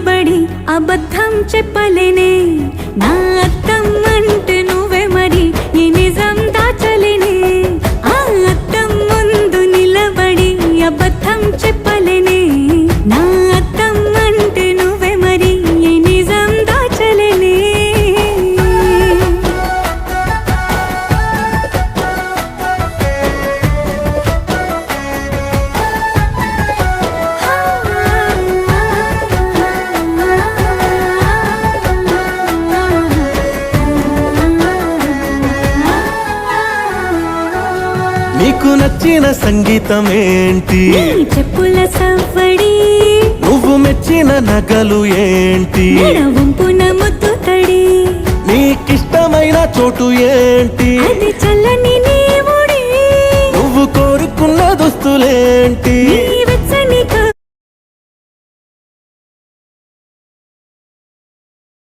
నిలబడి అబద్ధం చెప్పలేనే నా అద్దం అంటే నువ్వే మరి ఈ నిజం దాచలేనే ఆ అద్దం ముందు నిలబడి అబద్ధం చెప్పలేనే నా అద్దం అంటే నువ్వే మరి ఈ నిజం దాచలేనే నీకు నచ్చిన సంగీతం ఏంటి నీ చెప్పుల సవ్వడి నువ్వు మెచ్చిన నగలు ఏంటి వంపున ముద్దు తడి నీకిష్టమైన చోటు ఏంటి అది చల్లని నీ ఒడి నువ్వు కోరుకున్న దుస్తులేంటి నీ